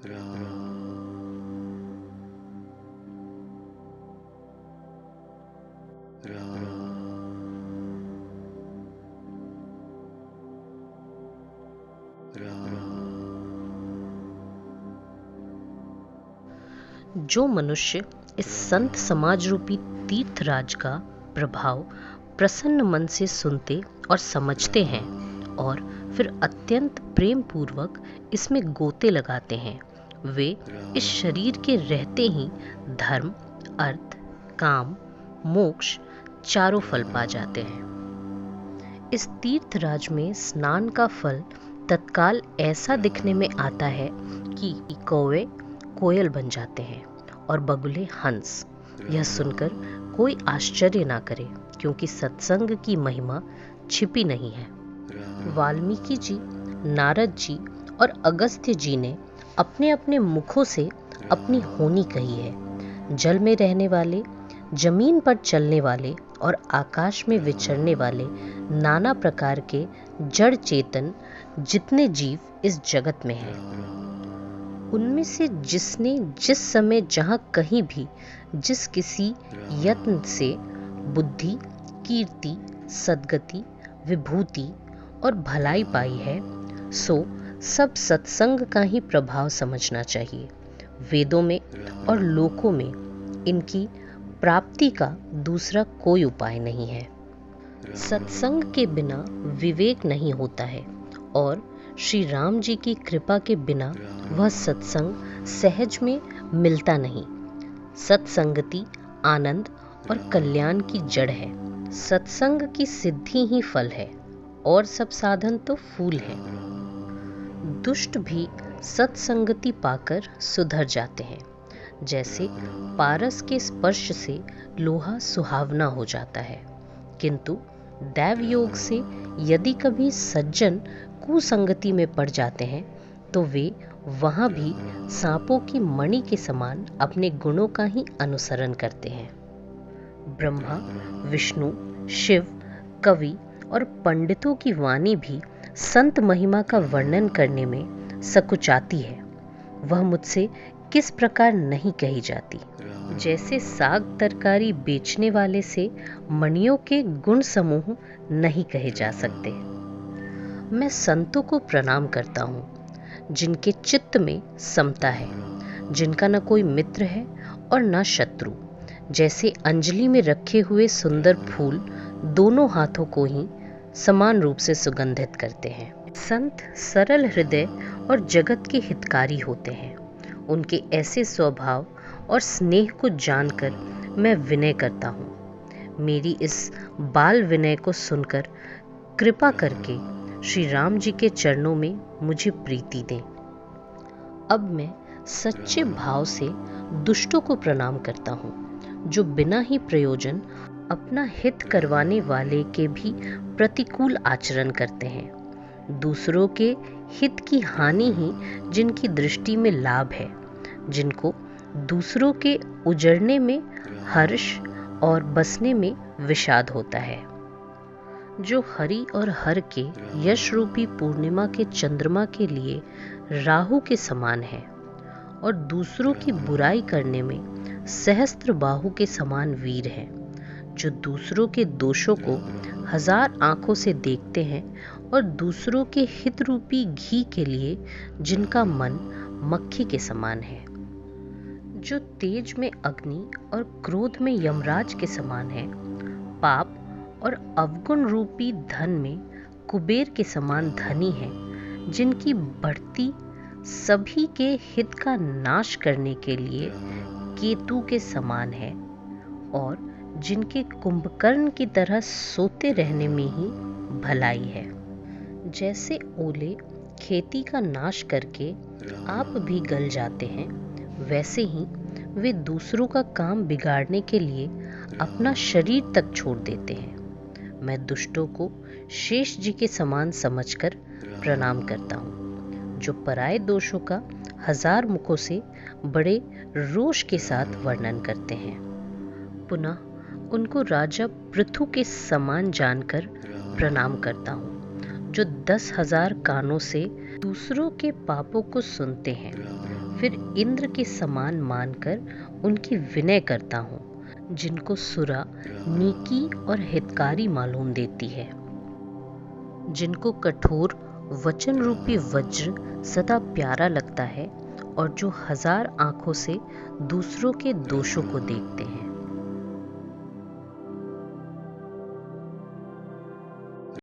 जो मनुष्य इस संत समाज रूपी तीर्थराज का प्रभाव प्रसन्न मन से सुनते और समझते हैं और फिर अत्यंत प्रेम पूर्वक इसमें गोते लगाते हैं, वे इस शरीर के रहते ही धर्म, अर्थ, काम, मोक्ष चारों फल पा जाते हैं। इस तीर्थराज में स्नान का फल तत्काल ऐसा दिखने में आता है कि कौवे कोयल बन जाते हैं और बगुले हंस। यह सुनकर कोई आश्चर्य ना करे, क्योंकि सत्संग की महिमा छिपी नहीं है। वाल्मीकि जी, नारद जी और अगस्त्य जी ने अपने अपने मुखों से अपनी होनी कही है। जल में रहने वाले, जमीन पर चलने वाले और आकाश में विचरने वाले नाना प्रकार के जड़ चेतन जितने जीव इस जगत में हैं, उनमें से जिसने जिस समय जहाँ कहीं भी जिस किसी यत्न से बुद्धि, कीर्ति, सद्गति, विभूति और भलाई पाई है, सो सब सत्संग का ही प्रभाव समझना चाहिए। वेदों में और लोकों में इनकी प्राप्ति का दूसरा कोई उपाय नहीं है। सत्संग के बिना विवेक नहीं होता है और श्री राम जी की कृपा के बिना वह सत्संग सहज में मिलता नहीं। सत्संगति आनंद और कल्याण की जड़ है। सत्संग की सिद्धि ही फल है और सब साधन तो फूल है। दुष्ट भी सत्संगति पाकर सुधर जाते हैं। जैसे पारस के स्पर्श से लोहा सुहावना हो जाता है, किंतु दैव योग से यदि कभी सज्जन कुसंगति में पड़ जाते हैं तो वे वहां भी सांपों की मणि के समान अपने गुणों का ही अनुसरण करते हैं। ब्रह्मा, विष्णु, शिव, कवि और पंडितों की वाणी भी संत महिमा का वर्णन करने में सकुचाती है। वह मुझसे किस प्रकार नहीं कही जाती। जैसे साग तरकारी बेचने वाले से मणियों के गुण समूह नहीं कहे जा सकते। मैं संतों को प्रणाम करता हूँ जिनके चित्त में समता है, जिनका न कोई मित्र है और न शत्रु। जैसे अंजलि में रखे हुए सुंदर फूल दोनों हाथों को ही समान रूप से सुगंधित करते हैं। संत सरल हृदय और जगत के हितकारी होते हैं। उनके ऐसे स्वभाव और स्नेह को जानकर मैं विनय करता हूँ। मेरी इस बाल विनय को सुनकर कृपा करके श्री राम जी के चरणों में मुझे प्रीति दें। अब मैं सच्चे भाव से दुष्टों को प्रणाम करता हूँ, जो बिना ही प्रयोजन अपना हित करवाने वाले के भी प्रतिकूल आचरण करते हैं। दूसरों के हित की हानि ही जिनकी दृष्टि में लाभ है, जिनको दूसरों के उजड़ने में हर्ष और बसने में विषाद होता है। जो हरि और हर के यश रूपी पूर्णिमा के चंद्रमा के लिए राहु के समान है और दूसरों की बुराई करने में सहस्त्र बाहु के समान वीर है। जो दूसरों के दोषों को 1000 आंखों से देखते हैं और दूसरों के हित रूपी घी के लिए जिनका मन मक्खी के समान है। जो तेज में अग्नि और क्रोध में यमराज के समान है। पाप और अवगुण रूपी धन में कुबेर के समान धनी है। जिनकी बढ़ती सभी के हित का नाश करने के लिए केतु के समान है और जिनके कुंभकर्ण की तरह सोते रहने में ही भलाई है। जैसे ओले खेती का नाश करके आप भी गल जाते हैं, वैसे ही वे दूसरों का काम बिगाड़ने के लिए अपना शरीर तक छोड़ देते हैं। मैं दुष्टों को शेष जी के समान समझकर प्रणाम करता हूँ, जो पराये दोषों का 1000 मुखों से बड़े रोष के साथ वर्णन करते हैं। पुनः उनको राजा पृथु के समान जानकर प्रणाम करता हूँ, जो 10,000 कानों से दूसरों के पापों को सुनते हैं, फिर इंद्र के समान मानकर उनकी विनय करता हूँ, जिनको सुरा नीकी और हितकारी मालूम देती है, जिनको कठोर वचन रूपी वज्र सदा प्यारा लगता है और जो 1000 आंखों से दूसरों के दोषों को देखते हैं।